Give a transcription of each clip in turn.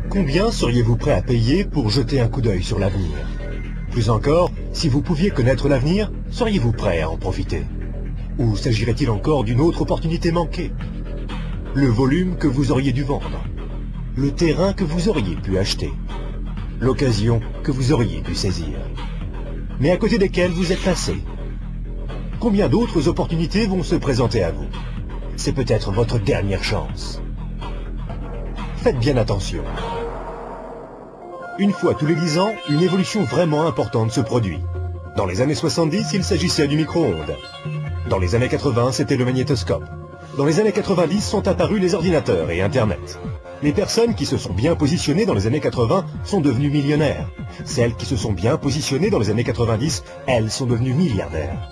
Combien seriez-vous prêt à payer pour jeter un coup d'œil sur l'avenir? Plus encore, si vous pouviez connaître l'avenir, seriez-vous prêt à en profiter? Ou s'agirait-il encore d'une autre opportunité manquée? Le volume que vous auriez dû vendre? Le terrain que vous auriez pu acheter? L'occasion que vous auriez dû saisir? Mais à côté desquelles vous êtes passé? Combien d'autres opportunités vont se présenter à vous? C'est peut-être votre dernière chance. Faites bien attention. Une fois tous les 10 ans, une évolution vraiment importante se produit. Dans les années 70, il s'agissait du micro-ondes. Dans les années 80, c'était le magnétoscope. Dans les années 90 sont apparus les ordinateurs et Internet. Les personnes qui se sont bien positionnées dans les années 80 sont devenues millionnaires. Celles qui se sont bien positionnées dans les années 90, elles sont devenues milliardaires.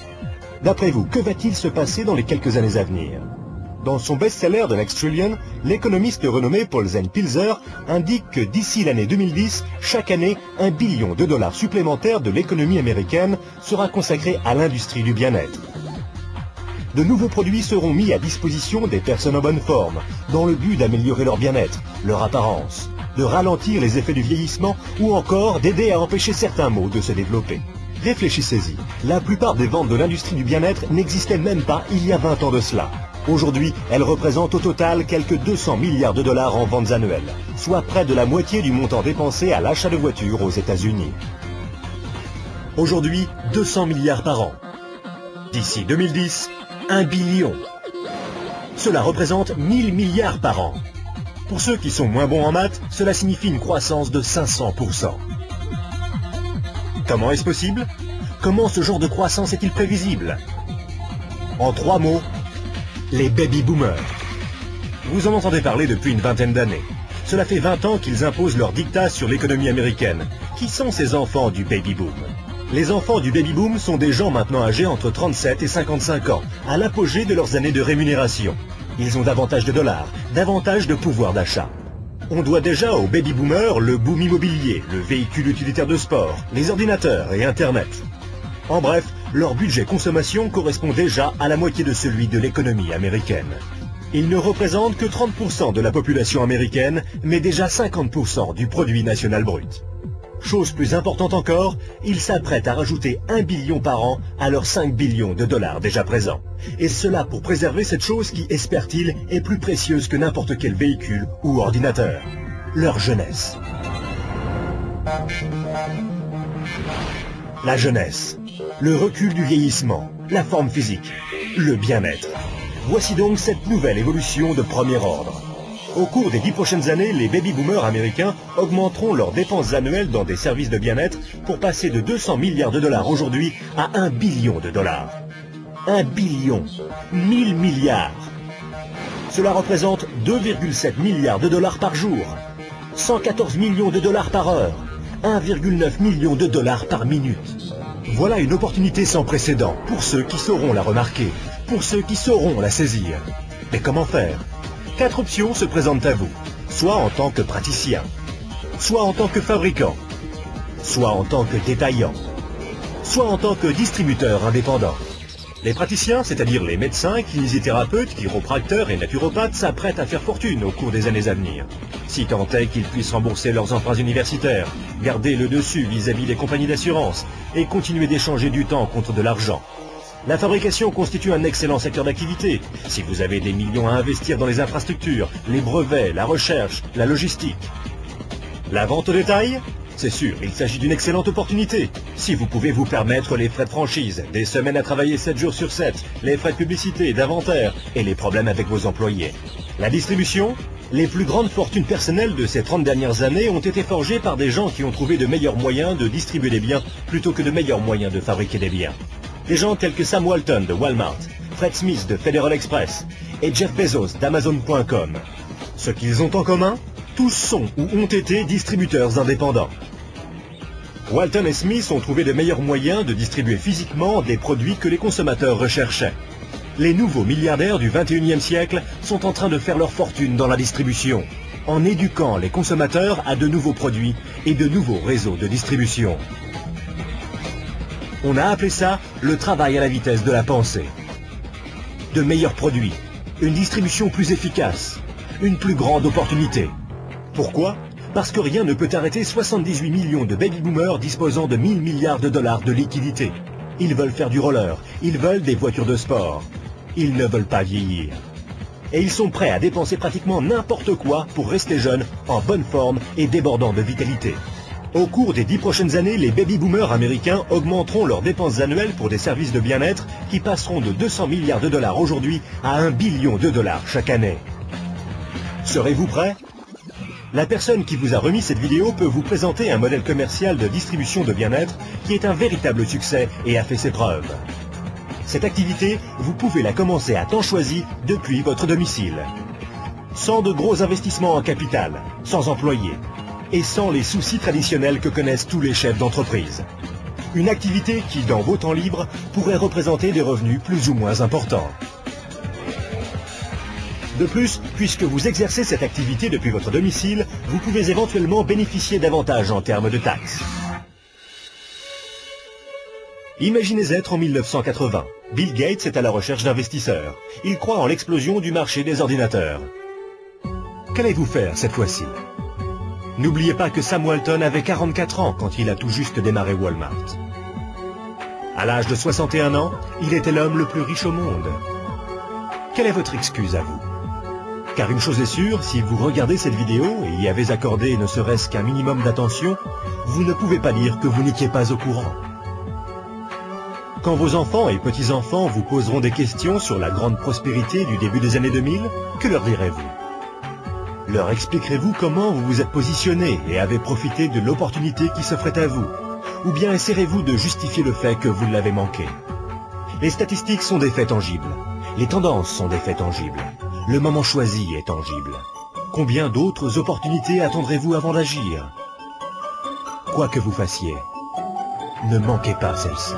D'après vous, que va-t-il se passer dans les quelques années à venir? Dans son best-seller The Next Trillion, l'économiste renommé Paul Pilzer indique que d'ici l'année 2010, chaque année, $1 billion supplémentaires de l'économie américaine sera consacré à l'industrie du bien-être. De nouveaux produits seront mis à disposition des personnes en bonne forme, dans le but d'améliorer leur bien-être, leur apparence, de ralentir les effets du vieillissement ou encore d'aider à empêcher certains maux de se développer. Réfléchissez-y, la plupart des ventes de l'industrie du bien-être n'existaient même pas il y a 20 ans de cela. Aujourd'hui, elles représentent au total quelques $200 milliards en ventes annuelles, soit près de la moitié du montant dépensé à l'achat de voitures aux États-Unis. Aujourd'hui, 200 milliards par an. D'ici 2010, 1 billion. Cela représente 1000 milliards par an. Pour ceux qui sont moins bons en maths, cela signifie une croissance de 500%. Comment est-ce possible? Comment ce genre de croissance est-il prévisible? En 3 mots, les baby-boomers. Vous en entendez parler depuis une vingtaine d'années. Cela fait 20 ans qu'ils imposent leur diktat sur l'économie américaine. Qui sont ces enfants du baby-boom? Les enfants du baby-boom sont des gens maintenant âgés entre 37 et 55 ans, à l'apogée de leurs années de rémunération. Ils ont davantage de dollars, davantage de pouvoir d'achat. On doit déjà aux baby-boomers le boom immobilier, le véhicule utilitaire de sport, les ordinateurs et Internet. En bref, leur budget consommation correspond déjà à la moitié de celui de l'économie américaine. Ils ne représentent que 30% de la population américaine, mais déjà 50% du produit national brut. Chose plus importante encore, ils s'apprêtent à rajouter 1 billion par an à leurs 5 billions de dollars déjà présents. Et cela pour préserver cette chose qui, espèrent-ils, est plus précieuse que n'importe quel véhicule ou ordinateur. Leur jeunesse. La jeunesse. Le recul du vieillissement, la forme physique, le bien-être. Voici donc cette nouvelle évolution de premier ordre. Au cours des 10 prochaines années, les baby-boomers américains augmenteront leurs dépenses annuelles dans des services de bien-être pour passer de 200 milliards de dollars aujourd'hui à 1 billion de dollars. 1 billion, 1000 milliards. Cela représente 2,7 milliards de dollars par jour, 114 millions de dollars par heure, 1,9 million de dollars par minute. Voilà une opportunité sans précédent pour ceux qui sauront la remarquer, pour ceux qui sauront la saisir. Mais comment faire? 4 options se présentent à vous, soit en tant que praticien, soit en tant que fabricant, soit en tant que détaillant, soit en tant que distributeur indépendant. Les praticiens, c'est-à-dire les médecins, kinésithérapeutes, chiropracteurs et naturopathes, s'apprêtent à faire fortune au cours des années à venir. Si tant est qu'ils puissent rembourser leurs emprunts universitaires, garder le dessus vis-à-vis des compagnies d'assurance et continuer d'échanger du temps contre de l'argent. La fabrication constitue un excellent secteur d'activité. Si vous avez des millions à investir dans les infrastructures, les brevets, la recherche, la logistique. La vente au détail? C'est sûr, il s'agit d'une excellente opportunité. Si vous pouvez vous permettre les frais de franchise, des semaines à travailler 7 jours sur 7, les frais de publicité, d'inventaire et les problèmes avec vos employés. La distribution? Les plus grandes fortunes personnelles de ces 30 dernières années ont été forgées par des gens qui ont trouvé de meilleurs moyens de distribuer des biens plutôt que de meilleurs moyens de fabriquer des biens. Des gens tels que Sam Walton de Walmart, Fred Smith de Federal Express et Jeff Bezos d'Amazon.com. Ce qu'ils ont en commun? Tous sont ou ont été distributeurs indépendants. Walton et Smith ont trouvé de meilleurs moyens de distribuer physiquement des produits que les consommateurs recherchaient. Les nouveaux milliardaires du 21e siècle sont en train de faire leur fortune dans la distribution, en éduquant les consommateurs à de nouveaux produits et de nouveaux réseaux de distribution. On a appelé ça le travail à la vitesse de la pensée. De meilleurs produits, une distribution plus efficace, une plus grande opportunité. Pourquoi? Parce que rien ne peut arrêter 78 millions de baby-boomers disposant de 1000 milliards de dollars de liquidités. Ils veulent faire du roller, ils veulent des voitures de sport. Ils ne veulent pas vieillir. Et ils sont prêts à dépenser pratiquement n'importe quoi pour rester jeunes, en bonne forme et débordants de vitalité. Au cours des 10 prochaines années, les baby-boomers américains augmenteront leurs dépenses annuelles pour des services de bien-être qui passeront de 200 milliards de dollars aujourd'hui à 1 billion de dollars chaque année. Serez-vous prêts? La personne qui vous a remis cette vidéo peut vous présenter un modèle commercial de distribution de bien-être qui est un véritable succès et a fait ses preuves. Cette activité, vous pouvez la commencer à temps choisi depuis votre domicile. Sans de gros investissements en capital, sans employés et sans les soucis traditionnels que connaissent tous les chefs d'entreprise. Une activité qui, dans vos temps libres, pourrait représenter des revenus plus ou moins importants. De plus, puisque vous exercez cette activité depuis votre domicile, vous pouvez éventuellement bénéficier davantage en termes de taxes. Imaginez être en 1980. Bill Gates est à la recherche d'investisseurs. Il croit en l'explosion du marché des ordinateurs. Qu'allez-vous faire cette fois-ci? N'oubliez pas que Sam Walton avait 44 ans quand il a tout juste démarré Walmart. À l'âge de 61 ans, il était l'homme le plus riche au monde. Quelle est votre excuse à vous? Car une chose est sûre, si vous regardez cette vidéo et y avez accordé ne serait-ce qu'un minimum d'attention, vous ne pouvez pas dire que vous n'étiez pas au courant. Quand vos enfants et petits-enfants vous poseront des questions sur la grande prospérité du début des années 2000, que leur direz-vous? Leur expliquerez-vous comment vous vous êtes positionné et avez profité de l'opportunité qui s'offrait à vous? Ou bien essaierez-vous de justifier le fait que vous l'avez manqué? Les statistiques sont des faits tangibles. Les tendances sont des faits tangibles. Le moment choisi est tangible. Combien d'autres opportunités attendrez-vous avant d'agir? Quoi que vous fassiez, ne manquez pas celle-ci.